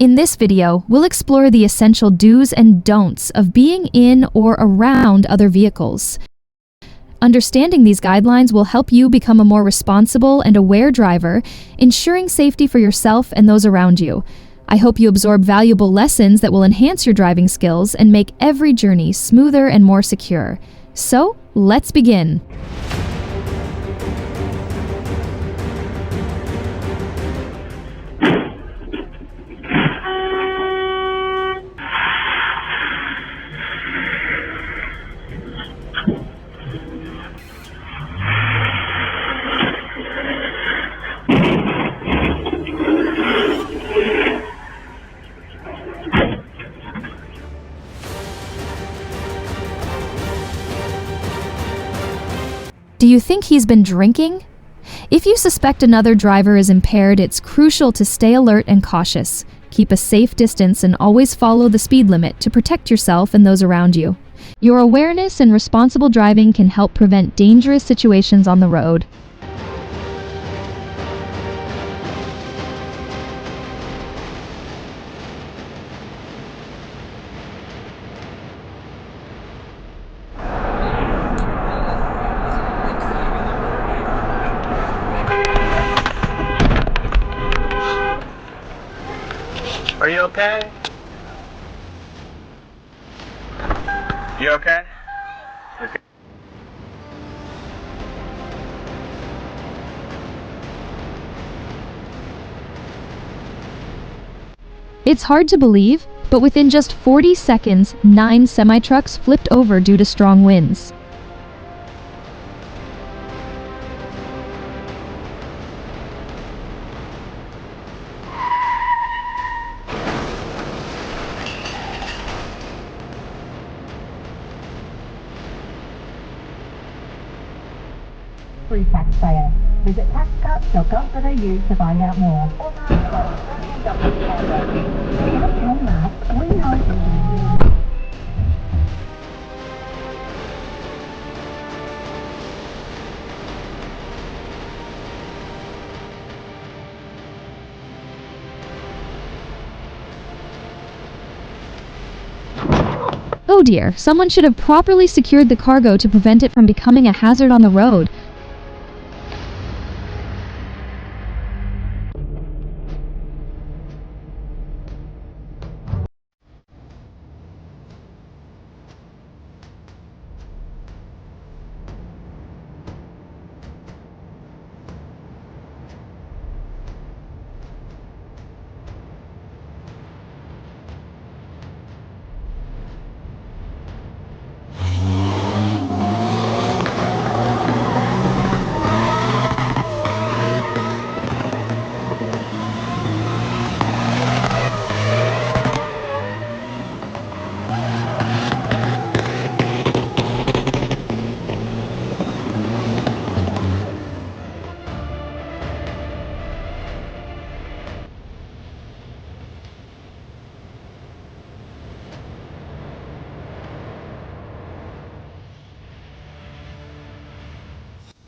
In this video, we'll explore the essential do's and don'ts of being in or around other vehicles. Understanding these guidelines will help you become a more responsible and aware driver, ensuring safety for yourself and those around you. I hope you absorb valuable lessons that will enhance your driving skills and make every journey smoother and more secure. So, let's begin. Do you think he's been drinking? If you suspect another driver is impaired, it's crucial to stay alert and cautious. Keep a safe distance and always follow the speed limit to protect yourself and those around you. Your awareness and responsible driving can help prevent dangerous situations on the road. Are you okay? You okay? Okay. It's hard to believe, but within just 40 seconds, 9 semi-trucks flipped over due to strong winds. Free taxpayer. Visit taxcuts.gov.au to find out more. We know. Oh dear, someone should have properly secured the cargo to prevent it from becoming a hazard on the road.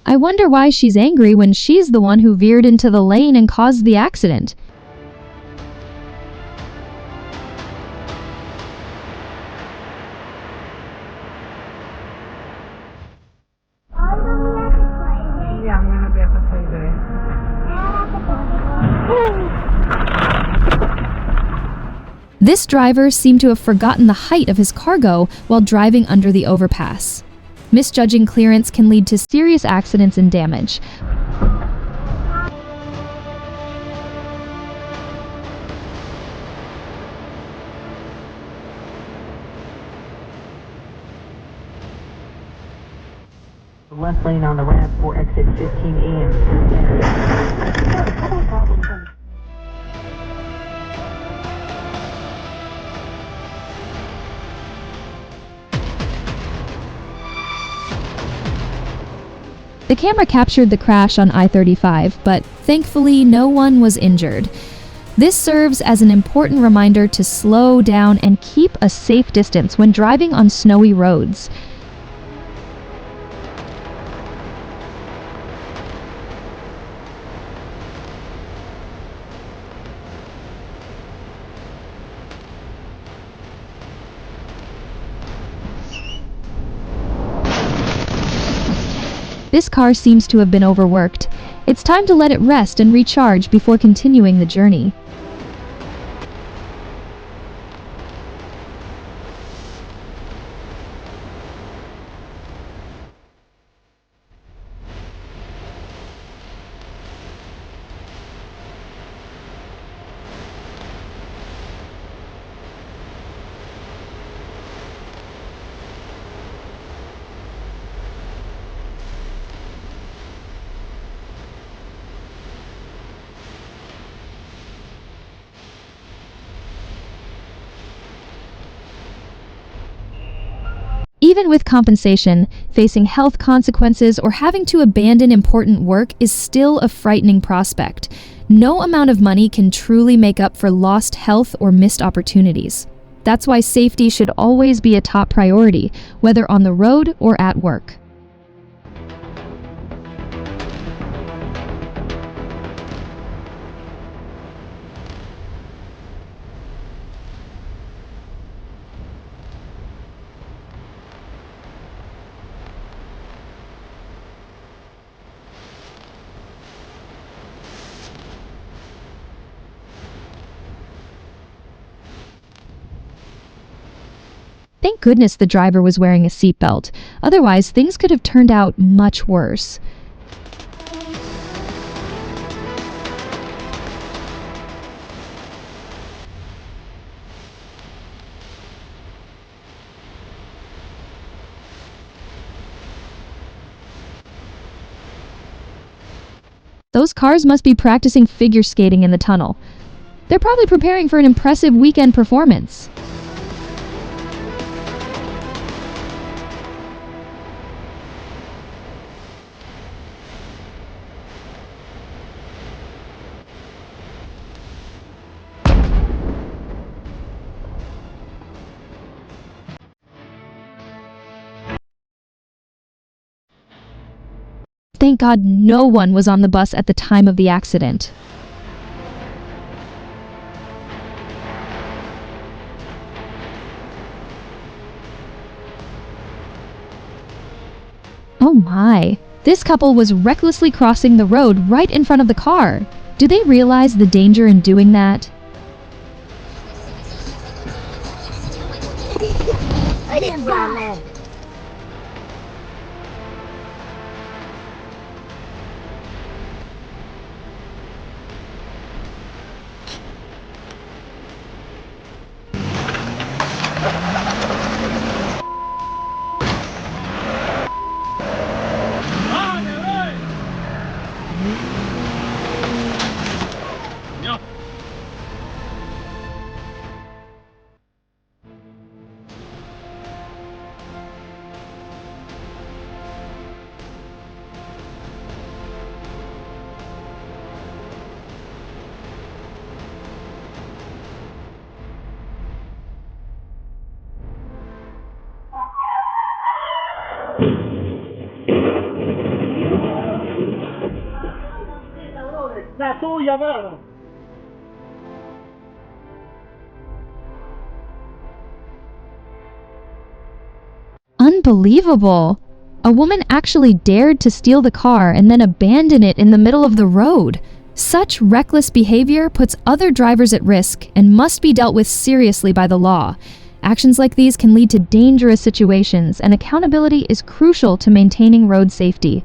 I wonder why she's angry when she's the one who veered into the lane and caused the accident. Yeah, I'm gonna be at the Tailgating. This driver seemed to have forgotten the height of his cargo while driving under the overpass. Misjudging clearance can lead to serious accidents and damage. The left lane on the ramp for exit 15E. The camera captured the crash on I-35, but thankfully no one was injured. This serves as an important reminder to slow down and keep a safe distance when driving on snowy roads. This car seems to have been overworked. It's time to let it rest and recharge before continuing the journey. Even with compensation, facing health consequences or having to abandon important work is still a frightening prospect. No amount of money can truly make up for lost health or missed opportunities. That's why safety should always be a top priority, whether on the road or at work. Thank goodness the driver was wearing a seatbelt. Otherwise, things could have turned out much worse. Those cars must be practicing figure skating in the tunnel. They're probably preparing for an impressive weekend performance. Thank God no one was on the bus at the time of the accident. Oh my, this couple was recklessly crossing the road right in front of the car. Do they realize the danger in doing that? I didn't buy that. La suya, vero. Unbelievable! A woman actually dared to steal the car and then abandon it in the middle of the road. Such reckless behavior puts other drivers at risk and must be dealt with seriously by the law. Actions like these can lead to dangerous situations, and accountability is crucial to maintaining road safety.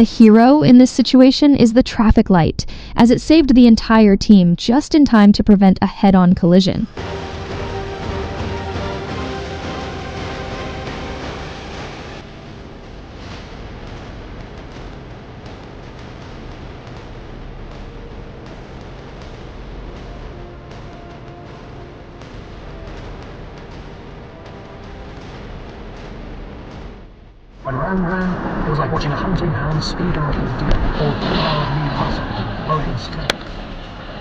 The hero in this situation is the traffic light, as it saved the entire team just in time to prevent a head-on collision. When Ram ran, it was like watching a hunting hound speed after a deer or wild new muscle blowing straight.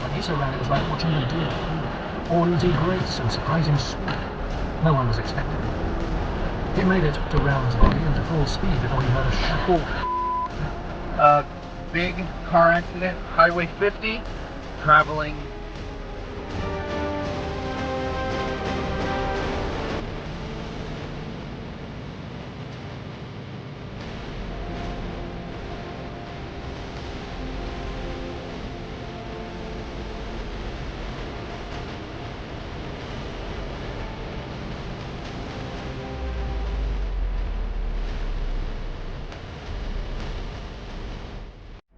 When Issa ran, it was like watching the deer flee, all easy grace and surprising speed. No one was expecting it. He made it to Ram's body and to full speed before he heard a shout. Big car accident, Highway 50, traveling.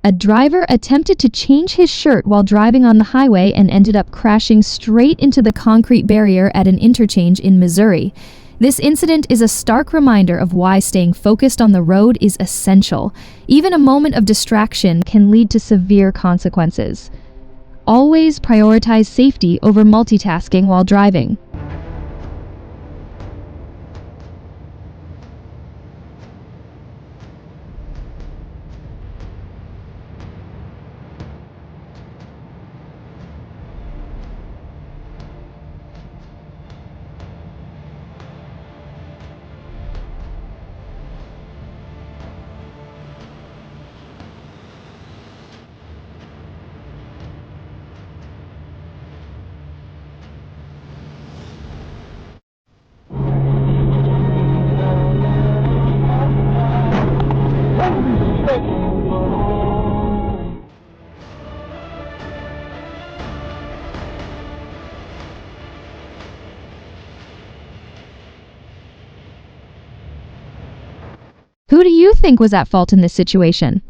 A driver attempted to change his shirt while driving on the highway and ended up crashing straight into the concrete barrier at an interchange in Missouri. This incident is a stark reminder of why staying focused on the road is essential. Even a moment of distraction can lead to severe consequences. Always prioritize safety over multitasking while driving. Who do you think was at fault in this situation?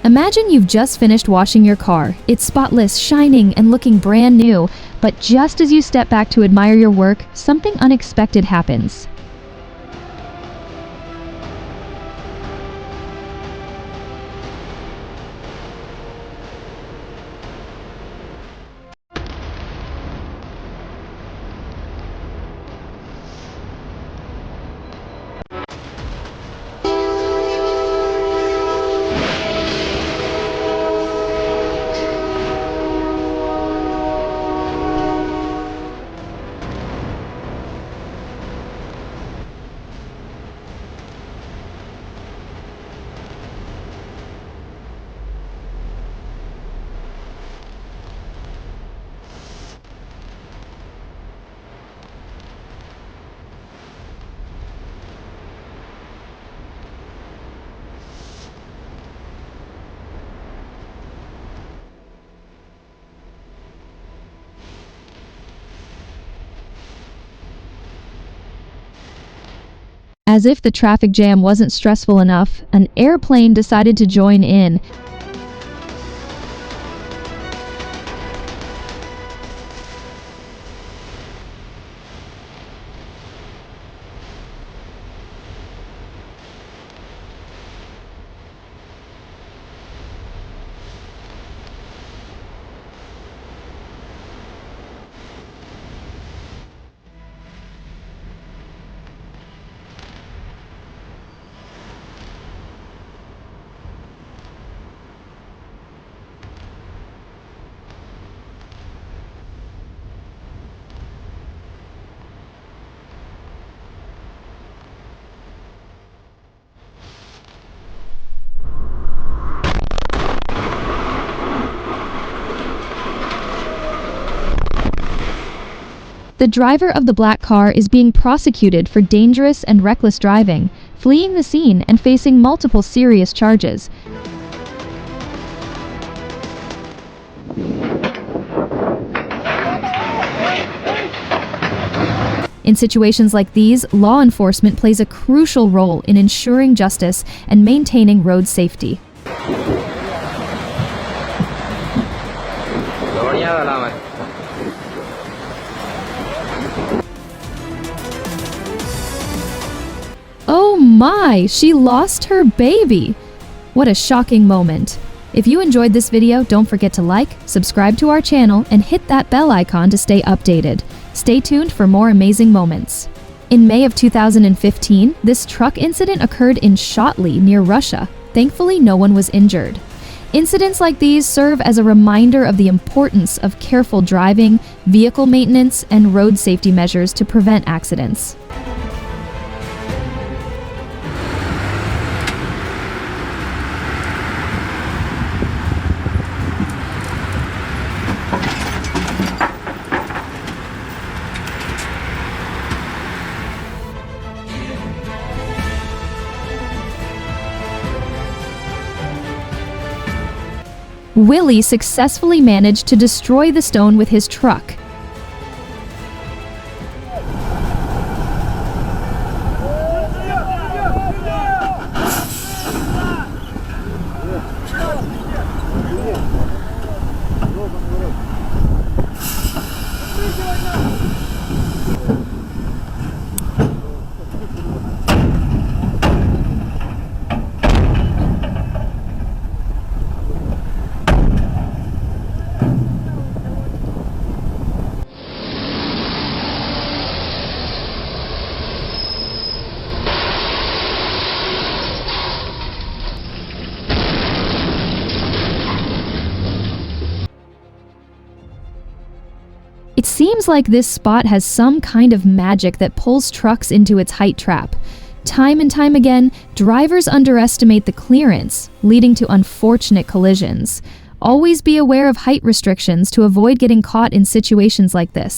Imagine you've just finished washing your car. It's spotless, shining, and looking brand new. But just as you step back to admire your work, something unexpected happens. As if the traffic jam wasn't stressful enough, an airplane decided to join in. The driver of the black car is being prosecuted for dangerous and reckless driving, fleeing the scene and facing multiple serious charges. In situations like these, law enforcement plays a crucial role in ensuring justice and maintaining road safety. Oh my, she lost her baby! What a shocking moment. If you enjoyed this video, don't forget to like, subscribe to our channel, and hit that bell icon to stay updated. Stay tuned for more amazing moments. In May of 2015, this truck incident occurred in Shotli, near Russia. Thankfully, no one was injured. Incidents like these serve as a reminder of the importance of careful driving, vehicle maintenance, and road safety measures to prevent accidents. Willie successfully managed to destroy the stone with his truck. It seems like this spot has some kind of magic that pulls trucks into its height trap. Time and time again, drivers underestimate the clearance, leading to unfortunate collisions. Always be aware of height restrictions to avoid getting caught in situations like this.